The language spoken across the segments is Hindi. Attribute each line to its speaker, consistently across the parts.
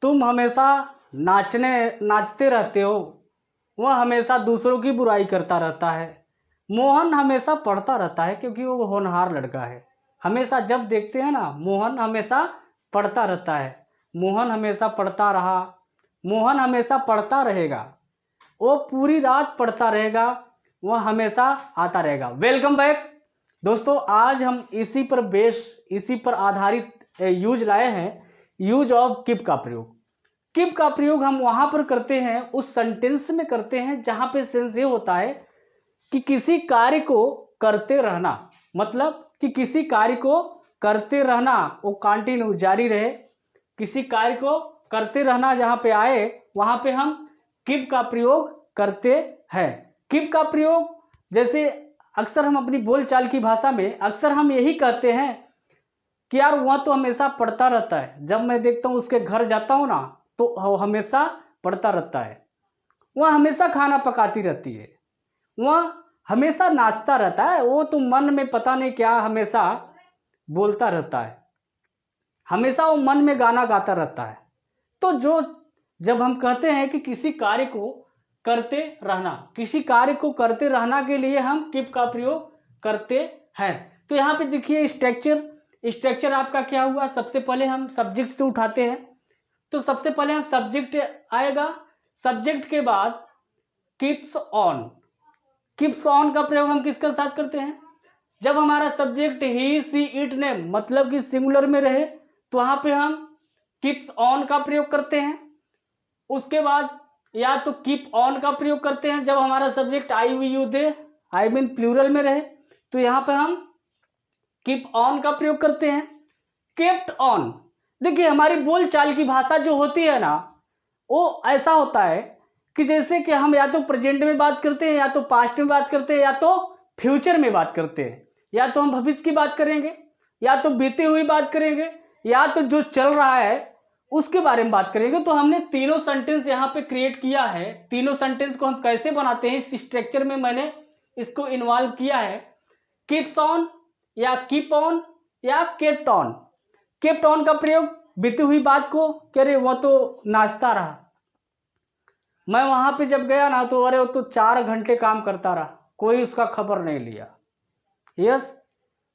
Speaker 1: तुम हमेशा नाचते रहते हो, वह हमेशा दूसरों की बुराई करता रहता है। मोहन हमेशा पढ़ता रहता है क्योंकि वो होनहार लड़का है। हमेशा जब देखते हैं ना, मोहन हमेशा पढ़ता रहता है। मोहन हमेशा पढ़ता रहा, मोहन हमेशा पढ़ता रहेगा, वो पूरी रात पढ़ता रहेगा, वह हमेशा आता रहेगा। वेलकम बैक दोस्तों, आज हम इसी पर आधारित यूज लाए हैं, यूज ऑफ कीप का प्रयोग। कीप का प्रयोग हम वहाँ पर करते हैं, उस सेंटेंस में करते हैं जहाँ पे सेंस ये होता है कि किसी कार्य को करते रहना, मतलब कि किसी कार्य को करते रहना, वो कंटिन्यू जारी रहे। किसी कार्य को करते रहना जहाँ पे आए वहाँ पे हम कीप का प्रयोग करते हैं। कीप का प्रयोग जैसे अक्सर हम अपनी बोलचाल की भाषा में अक्सर हम यही कहते हैं कि यार वह तो हमेशा पढ़ता रहता है। जब मैं देखता हूँ उसके घर जाता हूँ ना, तो वह हमेशा पढ़ता रहता है। वह हमेशा खाना पकाती रहती है, वह हमेशा नाचता रहता है, वो तो मन में पता नहीं क्या हमेशा बोलता रहता है, हमेशा वो मन में गाना गाता रहता है। तो जब हम कहते हैं कि किसी कार्य को करते रहना, किसी कार्य को करते रहना के लिए हम कीप का प्रयोग करते हैं। तो यहाँ पे देखिए स्ट्रक्चर आपका क्या हुआ। सबसे पहले हम सब्जेक्ट से उठाते हैं, तो सबसे पहले हम सब्जेक्ट आएगा, सब्जेक्ट के बाद कीप्स ऑन। कीप्स ऑन का प्रयोग हम किसके साथ करते हैं? जब हमारा subject he, she, it, name मतलब कि सिंगुलर में रहे तो वहाँ पे हम कीप्स ऑन का प्रयोग करते हैं। उसके बाद या तो कीप ऑन का प्रयोग करते हैं जब हमारा subject I, we, you, they, I mean plural में रहे, तो यहाँ पे हम कीप ऑन का प्रयोग करते हैं। केप्ट ऑन, देखिए हमारी बोलचाल की भाषा जो होती है ना, वो ऐसा होता है कि जैसे कि हम या तो प्रेजेंट में बात करते हैं, या तो पास्ट में बात करते हैं, या तो फ्यूचर में बात करते हैं, या तो हम भविष्य की बात करेंगे, या तो बीती हुई बात करेंगे, या तो जो चल रहा है उसके बारे में बात करेंगे। तो हमने तीनों सेंटेंस यहाँ पे क्रिएट किया है। तीनों सेंटेंस को हम कैसे बनाते हैं, इस स्ट्रक्चर में मैंने इसको इन्वॉल्व किया है। कीप्स ऑन या कीप ऑन या केप्ट ऑन। केप्ट ऑन का प्रयोग बीती हुई बात को, कह रहे वह तो नाचता रहा, मैं वहां पे जब गया ना तो अरे वो तो 4 घंटे काम करता रहा, कोई उसका खबर नहीं लिया। यस,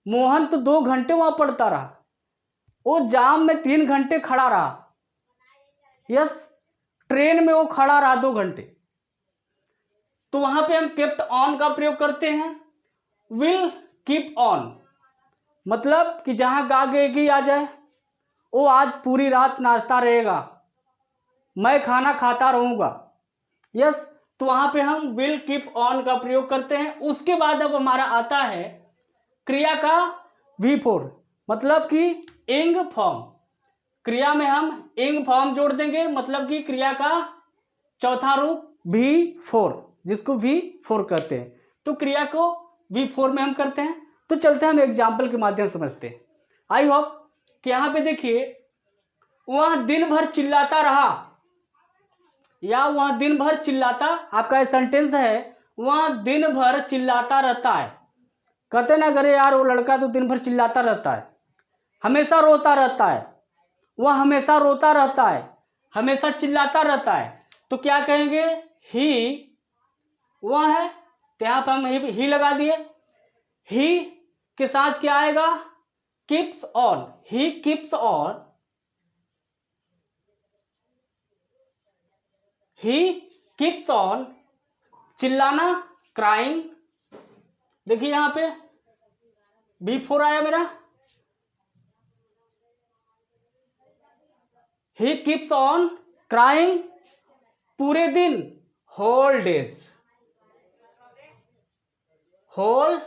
Speaker 1: मोहन तो 2 घंटे वहां पढ़ता रहा, वो जाम में 3 घंटे खड़ा रहा। यस, ट्रेन में वो खड़ा रहा 2 घंटे। तो वहां पे हम केप्ट ऑन का प्रयोग करते हैं। विल कीप ऑन मतलब कि जहां गागेगी आ जाए, वो आज पूरी रात नाचता रहेगा, मैं खाना खाता रहूंगा। यस, तो वहां पे हम विल कीप ऑन का प्रयोग करते हैं। उसके बाद अब हमारा आता है क्रिया का V4 मतलब कि इंग फॉर्म। क्रिया में हम इंग फॉर्म जोड़ देंगे, मतलब कि क्रिया का चौथा रूप V4, जिसको V4 कहते हैं। तो क्रिया को V4 में हम करते हैं। तो चलते हैं हम एग्जाम्पल के माध्यम से समझते हैं। आई होप कि यहाँ पे देखिए, वह दिन भर चिल्लाता रहा, या वह दिन भर चिल्लाता, आपका सेंटेंस है वह दिन भर चिल्लाता रहता है। कहते ना करे यार वो लड़का तो दिन भर चिल्लाता रहता है, हमेशा रोता रहता है, वह हमेशा रोता रहता है, हमेशा चिल्लाता रहता है। तो क्या कहेंगे? ही, वह है, तो यहाँ पर हम ही लगा दिए। ही के साथ क्या आएगा? Keeps on. He keeps on, he keeps on चिल्लाना, क्राइंग। देखिए यहां पे V4 आया मेरा। ही कीप्स ऑन क्राइंग पूरे दिन, होल डेज, होल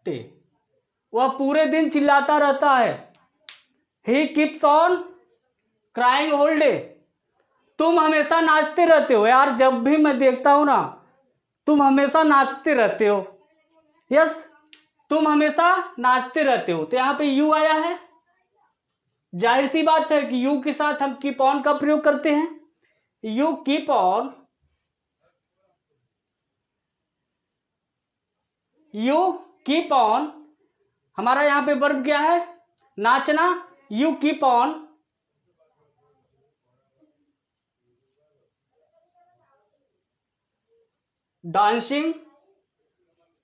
Speaker 1: डे, वह पूरे दिन चिल्लाता रहता है। He keeps on crying whole day. तुम हमेशा नाचते रहते हो यार, जब भी मैं देखता हूं ना तुम हमेशा नाचते रहते हो। यस, तुम हमेशा नाचते रहते हो। तो यहाँ पे यू आया है, जाहिर सी बात है कि यू के साथ हम कीप ऑन का प्रयोग करते हैं। You keep on, you keep on, हमारा यहाँ पे वर्ब क्या है? नाचना। यू कीप ऑन डांसिंग,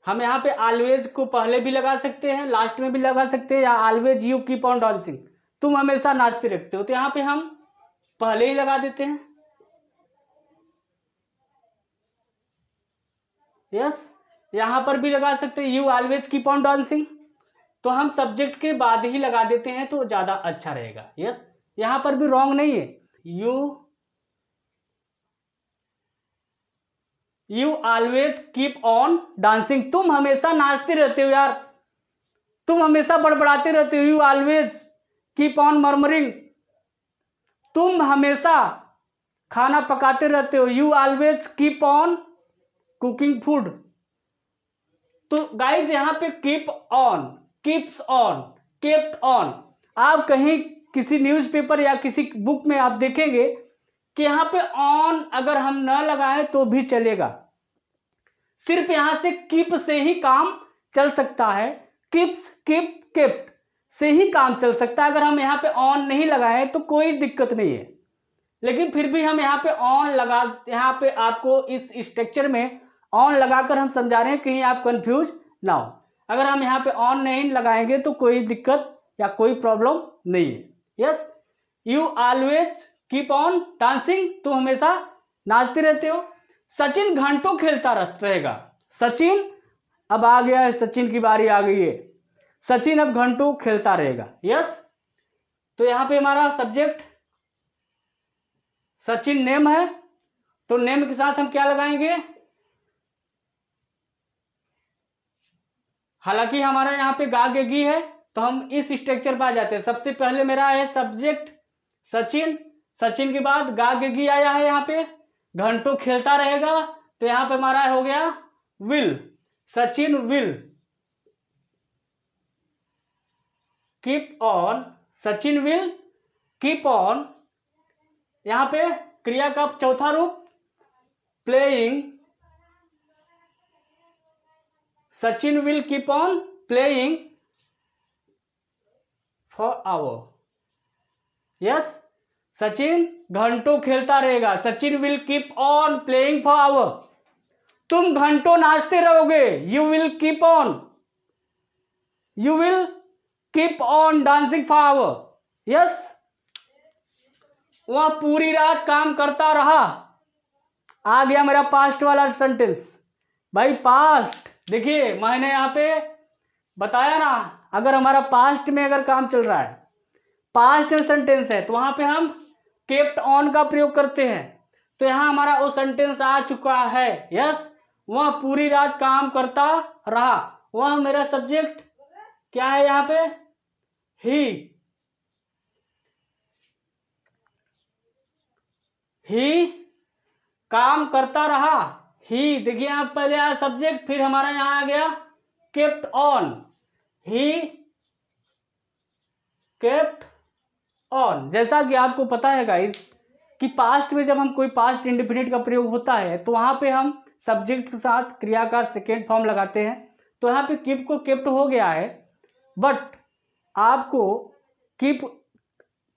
Speaker 1: हम यहाँ पे ऑलवेज को पहले भी लगा सकते हैं, लास्ट में भी लगा सकते हैं, या always you keep on dancing, तुम हमेशा नाचते रहते हो, तो यहाँ पे हम पहले ही लगा देते हैं। यस, यहाँ पर भी लगा सकते हैं, you always keep on dancing, तो हम सब्जेक्ट के बाद ही लगा देते हैं तो ज़्यादा अच्छा रहेगा। यस, यहाँ पर भी रॉन्ग नहीं है, you always keep on dancing, तुम हमेशा नाचते रहते हो यार, तुम हमेशा बड़बड़ाते रहते हो, you always keep on murmuring, तुम हमेशा खाना पकाते रहते हो, you always keep on cooking food. तो गाइज यहाँ पे keep on, keeps on, kept on, आप कहीं किसी न्यूज़पेपर या किसी बुक में आप देखेंगे कि यहाँ पे ऑन अगर हम न लगाएं तो भी चलेगा, सिर्फ यहाँ से कीप से ही काम चल सकता है, कीप्स, कीप, केप्ट से ही काम चल सकता है। अगर हम यहाँ पे ऑन नहीं लगाएं तो कोई दिक्कत नहीं है, लेकिन फिर भी हम यहाँ पे ऑन लगा, यहाँ पे आपको इस स्ट्रक्चर में ऑन लगाकर हम समझा रहे हैं, कहीं आप कंफ्यूज ना हो। अगर हम यहाँ पे ऑन नहीं लगाएंगे तो कोई दिक्कत या कोई प्रॉब्लम नहीं है। Yes, you always keep on dancing, तो हमेशा नाचते रहते हो। सचिन घंटों खेलता रहेगा, सचिन अब आ गया है, सचिन की बारी आ गई है, सचिन अब घंटों खेलता रहेगा। यस, तो यहाँ पे हमारा सब्जेक्ट सचिन नेम है, तो नेम के साथ हम क्या लगाएंगे, हालांकि हमारा यहाँ पे गा गे गी है, तो हम इस स्ट्रक्चर पर आ जाते हैं। सबसे पहले मेरा है सब्जेक्ट सचिन, सचिन के बाद गा गे गी आया है, यहाँ पे घंटों खेलता रहेगा, तो यहाँ पे हमारा हो गया will, Sachin will keep on, Sachin will keep on, यहाँ पे क्रिया का चौथा रूप playing, Sachin will keep on playing for hour. Yes, Sachin घंटों खेलता रहेगा, Sachin will keep on playing for hour, तुम घंटों नाचते रहोगे, you will keep on, you will keep on dancing for hour. Yes, वह पूरी रात काम करता रहा, आ गया मेरा पास्ट वाला सेंटेंस भाई, पास्ट। देखिए मैंने यहाँ पे बताया ना, अगर हमारा पास्ट में अगर काम चल रहा है, पास्ट में सेंटेंस है, तो वहाँ पे हम केप्ट ऑन का प्रयोग करते हैं, तो यहाँ हमारा वो सेंटेंस आ चुका है। यस, वह पूरी रात काम करता रहा, वह मेरा सब्जेक्ट क्या है यहाँ पे, ही काम करता रहा, ही, देखिए आप पहले आया सब्जेक्ट, फिर हमारा यहाँ आ गया kept on, he kept on. जैसा कि आपको पता है गाइस कि पास्ट में जब हम कोई पास्ट इंडेफिनिट का प्रयोग होता है तो वहाँ पे हम सब्जेक्ट के साथ क्रिया का सेकेंड फॉर्म लगाते हैं, तो यहाँ पे कीप को केप्ट हो गया है, बट आपको कीप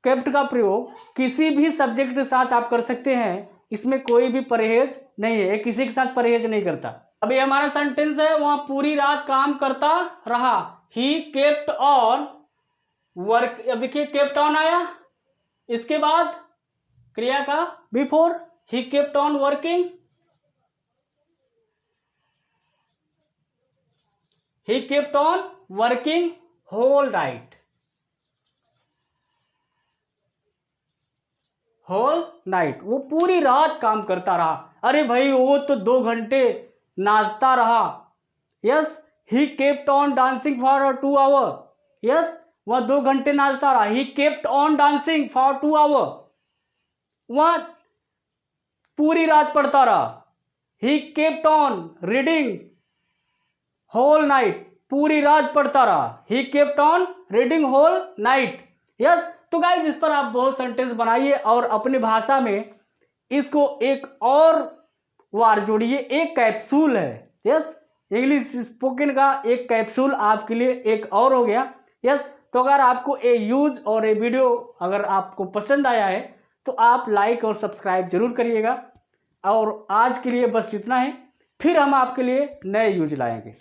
Speaker 1: केप्ट का प्रयोग किसी भी सब्जेक्ट के साथ आप कर सकते हैं, इसमें कोई भी परहेज नहीं है, किसी के साथ परहेज नहीं करता। अभी हमारा सेंटेंस है, वह पूरी रात काम करता रहा, ही केप्ट ऑन वर्क। अब देखिए केप्ट ऑन आया, इसके बाद क्रिया का before, he kept on working, he kept on working whole night, whole night, वो पूरी रात काम करता रहा। अरे भाई वो तो 2 घंटे नाचता रहा। Yes, he kept on dancing for 2 hour. Yes, वह 2 घंटे नाचता रहा, he kept on dancing for 2 hour, वह पूरी रात पढ़ता रहा, he kept on reading whole night, पूरी रात पढ़ता रहा, he kept on reading whole night. Yes, तो गाइस इस पर आप 2 सेंटेंस बनाइए और अपनी भाषा में इसको एक और वार जोड़िए, एक कैप्सूल है। यस, इंग्लिश स्पोकन का एक कैप्सूल आपके लिए एक और हो गया। यस, तो अगर आपको ये यूज और ये वीडियो अगर आपको पसंद आया है तो आप लाइक और सब्सक्राइब जरूर करिएगा। और आज के लिए बस इतना है। फिर हम आपके लिए नए यूज लाएंगे।